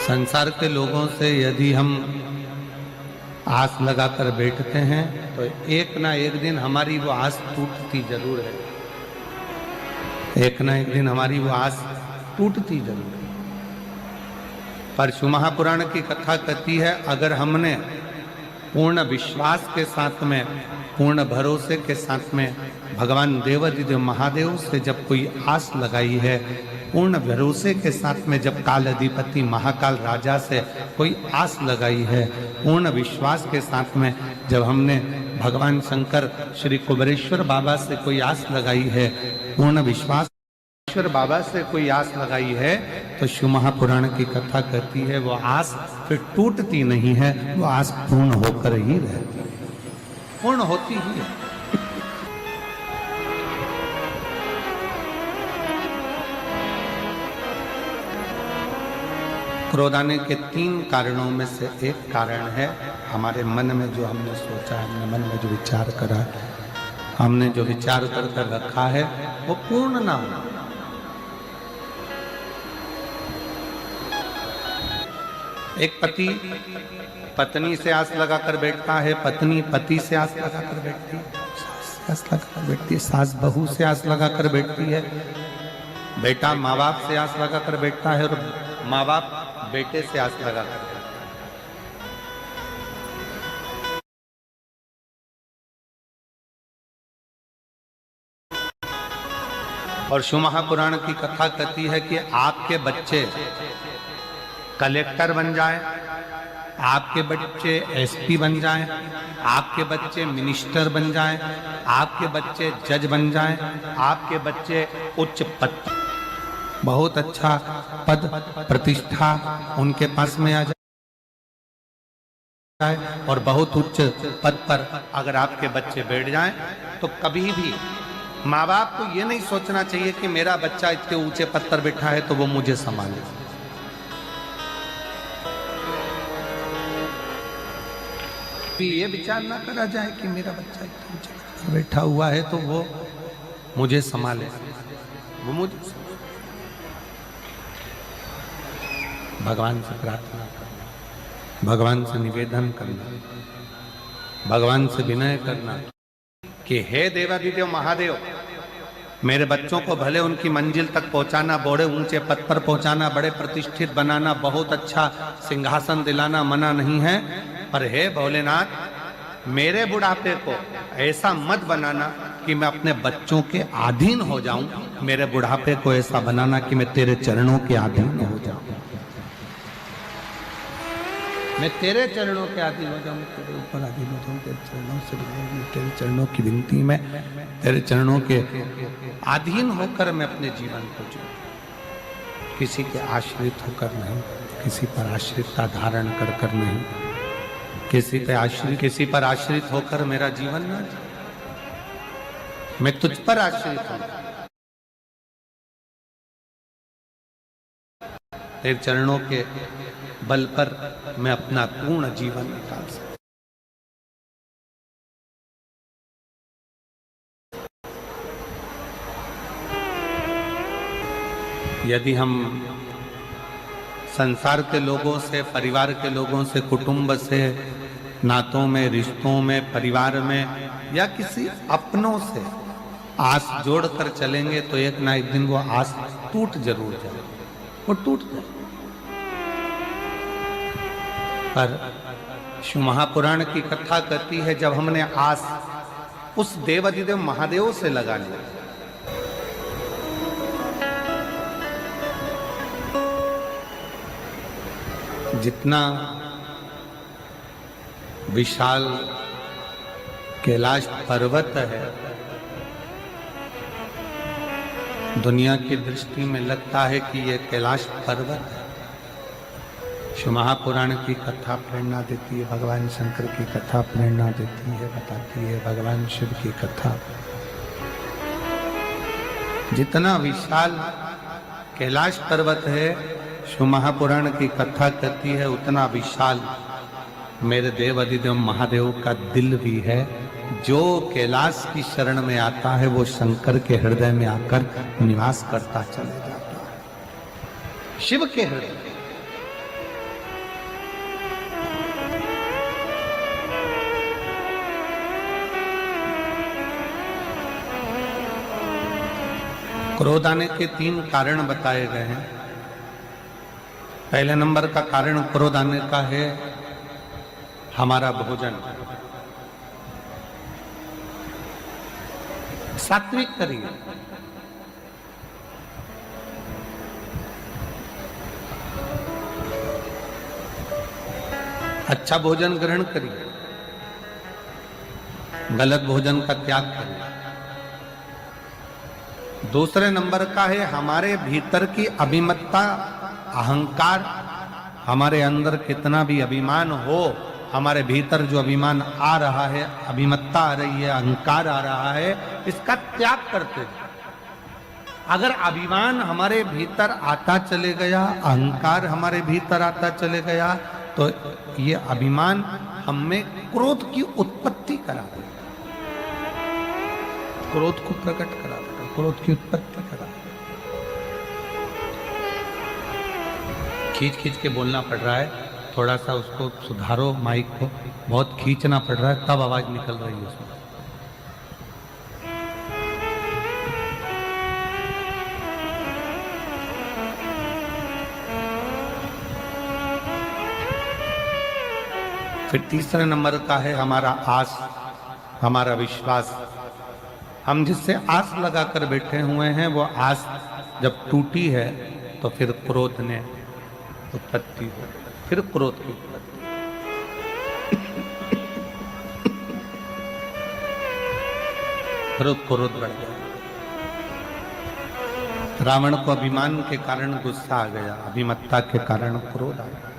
संसार के लोगों से यदि हम आस लगाकर बैठते हैं तो एक ना एक दिन हमारी वो आस टूटती जरूर है। एक ना एक दिन हमारी वो आस टूटती जरूर है। पर शिव महापुराण की कथा कहती है, अगर हमने पूर्ण विश्वास के साथ में, पूर्ण भरोसे के साथ में भगवान देवाधिदेव महादेव से जब कोई आस लगाई है, पूर्ण भरोसे के साथ में जब काल अधिपति महाकाल राजा से कोई आस लगाई है, पूर्ण विश्वास के साथ में जब हमने भगवान शंकर श्री कुबेरेश्वर बाबा से कोई आस लगाई है, पूर्ण विश्वास बाबा से कोई आस लगाई है, तो शिव महापुराण की कथा कहती है वो आस फिर टूटती नहीं है, वो आस पूर्ण होकर ही रहती है, पूर्ण होती ही है। क्रोध आने के 3 कारणों में से एक कारण है हमारे मन में जो हमने सोचा, हमने मन में जो विचार करा, हमने जो विचार कर रखा है वो पूर्ण ना हो। एक पति पत्नी से आस लगाकर बैठता है, पत्नी पति से आस लगाकर बैठती है, आस लगाकर बैठती है, सास बहू से आस लगाकर बैठती है, बेटा माँ बाप से आस लगाकर बैठता है और माँ बाप बेटे से आस लगाकर। और शिव महापुराण की कथा कहती है कि आपके बच्चे कलेक्टर बन जाए, आपके बच्चे एसपी बन जाएं, आपके बच्चे मिनिस्टर बन जाएं, आपके बच्चे जज बन जाएं, आपके बच्चे उच्च पद, बहुत अच्छा पद प्रतिष्ठा उनके पास में आ जाए और बहुत उच्च पद पर अगर आपके बच्चे बैठ जाएं, तो कभी भी माँ बाप को ये नहीं सोचना चाहिए कि मेरा बच्चा इतने ऊंचे पद पर बैठा है तो वो मुझे संभाले। ये विचार ना करा जाए कि मेरा बच्चा इतने ऊंचे पद पर बैठा हुआ है तो वो मुझे संभाले, वो मुझे भगवान से प्रार्थना करना, भगवान से निवेदन करना, भगवान से विनय करना कि हे देवाधिदेव महादेव, मेरे बच्चों को भले उनकी मंजिल तक पहुंचाना, बड़े ऊंचे पद पर पहुंचाना, बड़े प्रतिष्ठित बनाना, बहुत अच्छा सिंहासन दिलाना मना नहीं है, पर हे भोलेनाथ, मेरे बुढ़ापे को ऐसा मत बनाना कि मैं अपने बच्चों के अधीन हो जाऊं, मेरे बुढ़ापे को ऐसा बनाना कि मैं तेरे चरणों के अधीन हो जाऊं, मैं तेरे चरणों के अधीन हो जाऊं, तेरे ऊपर अधीन हो जाऊं, तेरे चरणों से तेरे चरणों की विनती में तेरे चरणों के अधीन होकर मैं अपने जीवन को जीऊं, किसी के आश्रित होकर नहीं, किसी पर आश्रितता धारण कर कर नहीं, किसी पर आश्रित होकर मेरा जीवन ना जीऊं, मैं तुझ पर आश्रित हूं, तेरे चरणों के बल पर मैं अपना पूर्ण जीवन निकाल सकता। यदि हम संसार के लोगों से, परिवार के लोगों से, कुटुंब से, नातों में, रिश्तों में, परिवार में या किसी अपनों से आस जोड़कर चलेंगे तो एक ना एक दिन वो आस टूट जरूर जाए, वो टूट जाए। पर शिव महापुराण की कथा कहती है, जब हमने आस उस देवाधिदेव महादेव से लगा लिया, जितना विशाल कैलाश पर्वत है, दुनिया की दृष्टि में लगता है कि यह कैलाश पर्वत है, शिव महापुराण की कथा प्रेरणा देती है, भगवान शंकर की कथा प्रेरणा देती है, बताती है भगवान शिव की कथा। जितना विशाल कैलाश पर्वत है, शिव महापुराण की कथा कहती है उतना विशाल मेरे देवाधिदेव महादेव का दिल भी है। जो कैलाश की शरण में आता है वो शंकर के हृदय में आकर निवास करता चले जाता है, शिव के हृदय। क्रोध आने के 3 कारण बताए गए हैं। पहले नंबर का कारण क्रोध आने का है हमारा भोजन। सात्विक करिए, अच्छा भोजन ग्रहण करिए, गलत भोजन का त्याग करिए। दूसरे नंबर का है हमारे भीतर की अभिमत्ता, अहंकार। हमारे अंदर कितना भी अभिमान हो, हमारे भीतर जो अभिमान आ रहा है, अभिमत्ता आ रही है, अहंकार आ रहा है, इसका त्याग करते हैं। अगर अभिमान हमारे भीतर आता चले गया, अहंकार हमारे भीतर आता चले गया, तो ये अभिमान हमें क्रोध की उत्पत्ति करा देगा, क्रोध को प्रकट करा देगा, क्रोध की उत्पत्ति करा देगा। खींच खींच के बोलना पड़ रहा है, थोड़ा सा उसको सुधारो, माइक को बहुत खींचना पड़ रहा है, तब आवाज निकल रही है उसमें। फिर तीसरे नंबर का है हमारा आस, हमारा विश्वास। हम जिससे आस लगाकर बैठे हुए हैं, वो आस जब टूटी है तो फिर क्रोध ने उत्पत्ति हो, फिर क्रोध की उत्पत्ति। फिर क्रोध बढ़ गया। रावण को अभिमान के कारण गुस्सा आ गया, अभिमत्ता के कारण क्रोध आ गया।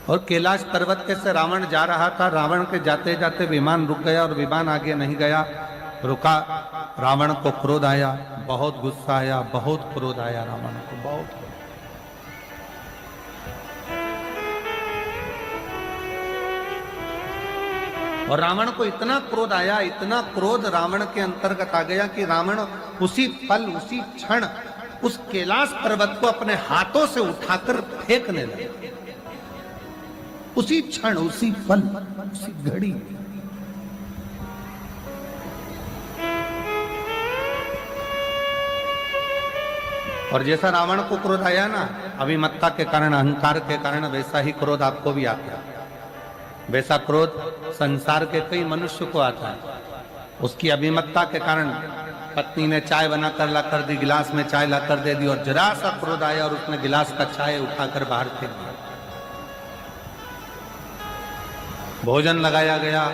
और कैलाश पर्वत पे से रावण जा रहा था, रावण के जाते जाते विमान रुक गया और विमान आगे नहीं गया, रुका। रावण को क्रोध आया, बहुत गुस्सा आया, बहुत क्रोध आया रावण को, बहुत। और रावण को इतना क्रोध आया, इतना क्रोध रावण के अंतर्गत आ गया कि रावण उसी पल, उसी क्षण उस कैलाश पर्वत को अपने हाथों से उठाकर फेंकने लगा। उसी क्षण, उसी पल, उसी घड़ी। और जैसा रावण को क्रोध आया ना, अभिमत्ता के कारण, अहंकार के कारण, वैसा ही क्रोध आपको भी आता है। वैसा क्रोध संसार के कई मनुष्य को आता है। उसकी अभिमत्ता के कारण पत्नी ने चाय बनाकर ला कर दी, गिलास में चाय ला कर दे दी, और जरा सा क्रोध आया और उसने गिलास का चाय उठाकर बाहर फेंक दिया। भोजन लगाया गया,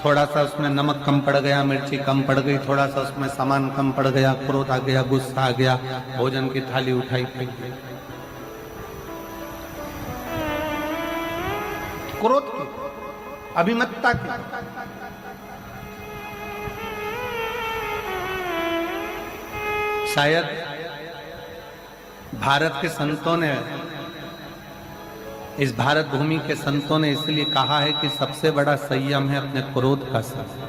थोड़ा सा उसमें नमक कम पड़ गया, मिर्ची कम पड़ गई, थोड़ा सा उसमें सामान कम पड़ गया, क्रोध आ गया, गुस्सा आ गया, भोजन की थाली उठाई फेंक दी। क्रोध की, अभिमत्ता की। शायद भारत के संतों ने, इस भारत भूमि के संतों ने इसलिए कहा है कि सबसे बड़ा संयम है अपने क्रोध का संयम।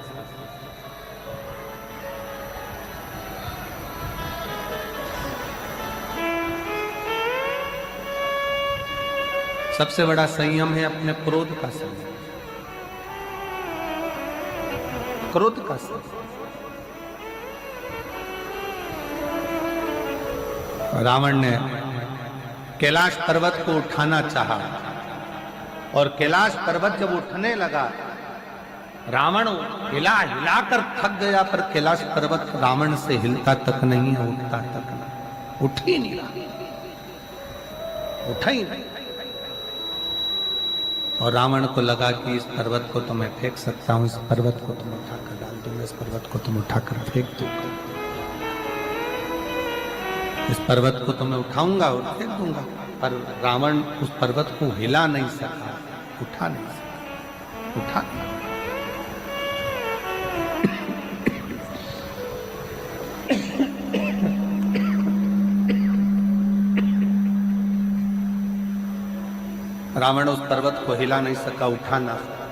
सबसे बड़ा संयम है अपने क्रोध का संयम, क्रोध का संयम। रावण ने कैलाश पर्वत को उठाना चाहा, और कैलाश पर्वत जब उठने लगा, रावण हिला हिलाकर थक गया, पर कैलाश पर्वत रावण से हिलता तक नहीं है, उठता तक नहीं, उठ ही नहीं रहा, उठा ही नहीं। और रावण को लगा कि इस पर्वत को तो मैं फेंक सकता हूं, इस पर्वत को तुम उठाकर डाल दूंगा, इस पर्वत को तुम उठाकर फेंक दूंगा, इस पर्वत को तो मैं उठाऊंगा और फेंक दूंगा। पर रावण उस पर्वत को हिला नहीं सका, उठा नहीं सका, उठा नहीं। रावण उस पर्वत को हिला नहीं सका, उठा ना सका।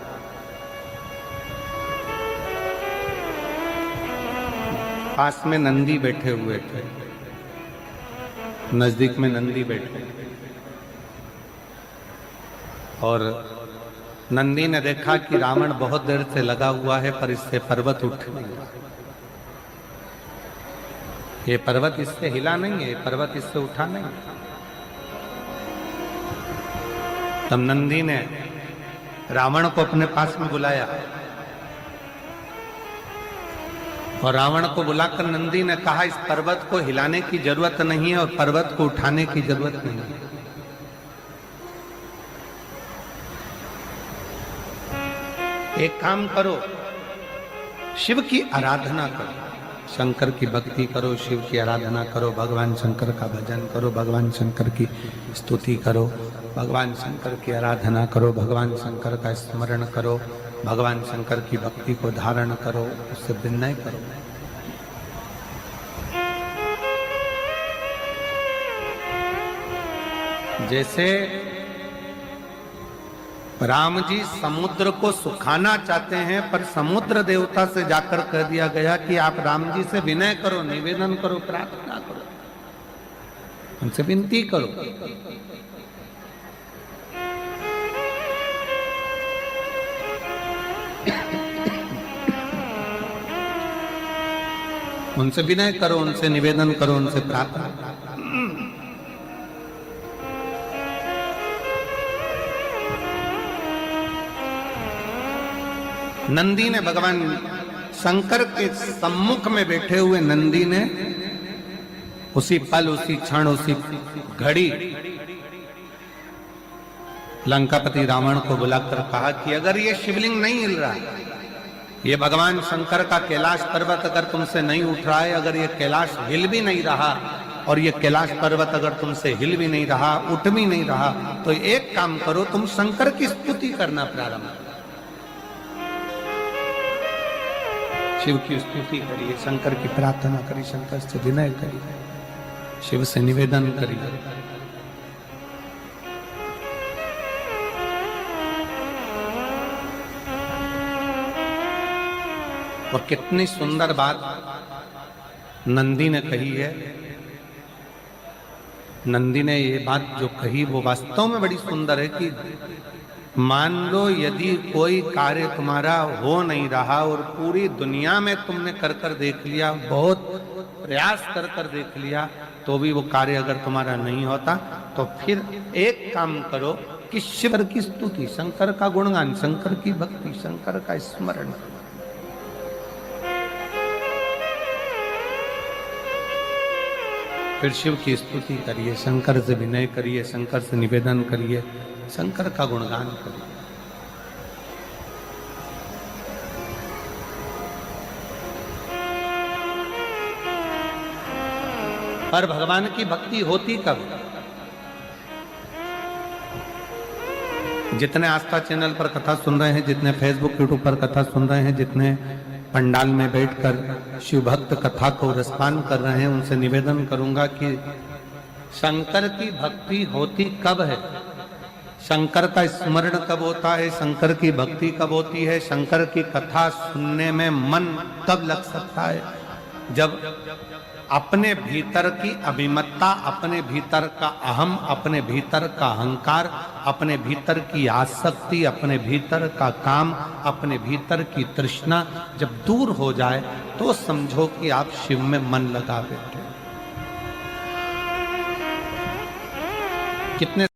पास में नंदी बैठे हुए थे, नजदीक में नंदी बैठे, और नंदी ने देखा कि रावण बहुत देर से लगा हुआ है पर इससे पर्वत उठ नहीं रहा। ये पर्वत इससे हिला नहीं है, ये पर्वत इससे उठा नहीं। तब नंदी ने रावण को अपने पास में बुलाया और रावण को बुलाकर नंदी ने कहा, इस पर्वत को हिलाने की जरूरत नहीं है और पर्वत को उठाने की जरूरत नहीं है। एक काम करो, शिव की आराधना करो, शंकर की भक्ति करो, शिव की आराधना करो, भगवान शंकर का भजन करो, भगवान शंकर की स्तुति करो, भगवान शंकर की आराधना करो, भगवान शंकर का स्मरण करो, भगवान शंकर की भक्ति को धारण करो, उससे विनय करो। जैसे राम जी समुद्र को सुखाना चाहते हैं, पर समुद्र देवता से जाकर कह दिया गया कि आप राम जी से विनय करो, निवेदन करो, प्रार्थना करो, उनसे विनती करो। उनसे विनय करो, उनसे निवेदन करो, उनसे प्रार्थना। नंदी ने भगवान शंकर के सम्मुख में बैठे हुए नंदी ने उसी पल, उसी क्षण, उसी घड़ी लंकापति रावण को बुलाकर कहा कि अगर ये शिवलिंग नहीं हिल रहा, ये भगवान शंकर का कैलाश पर्वत अगर तुमसे नहीं उठ रहा है, अगर ये कैलाश हिल भी नहीं रहा और ये कैलाश पर्वत अगर तुमसे हिल भी नहीं रहा, उठ भी नहीं रहा, तो एक काम करो, तुम शंकर की स्तुति करना प्रारंभ करो। शिव की स्तुति करिए, शंकर की प्रार्थना करिए, शंकर से विनय करिए, शिव से निवेदन करिए। और कितनी सुंदर बात नंदी ने कही है। नंदी ने ये बात जो कही वो वास्तव में बड़ी सुंदर है कि मान लो यदि कोई कार्य तुम्हारा हो नहीं रहा और पूरी दुनिया में तुमने कर कर देख लिया, बहुत प्रयास कर कर देख लिया, तो भी वो कार्य अगर तुम्हारा नहीं होता, तो फिर एक काम करो कि शिव की स्तुति, शंकर का गुणगान, शंकर की भक्ति, शंकर का स्मरण। फिर शिव की स्तुति करिए, शंकर से विनय करिए, शंकर से निवेदन करिए, शंकर का गुणगान करिए। पर भगवान की भक्ति होती कब? जितने आस्था चैनल पर कथा सुन रहे हैं, जितने फेसबुक यूट्यूब पर कथा सुन रहे हैं, जितने पंडाल में बैठकर शिव भक्त कथा को रसपान कर रहे हैं, उनसे निवेदन करूंगा कि शंकर की भक्ति होती कब है, शंकर का स्मरण कब होता है, शंकर की भक्ति कब होती है, शंकर की कथा सुनने में मन कब लग सकता है, जब अपने भीतर की अभिमत्ता, अपने भीतर का अहम, अपने भीतर का अहंकार, अपने भीतर की आसक्ति, अपने भीतर का काम, अपने भीतर की तृष्णा जब दूर हो जाए, तो समझो कि आप शिव में मन लगा बैठे। कितने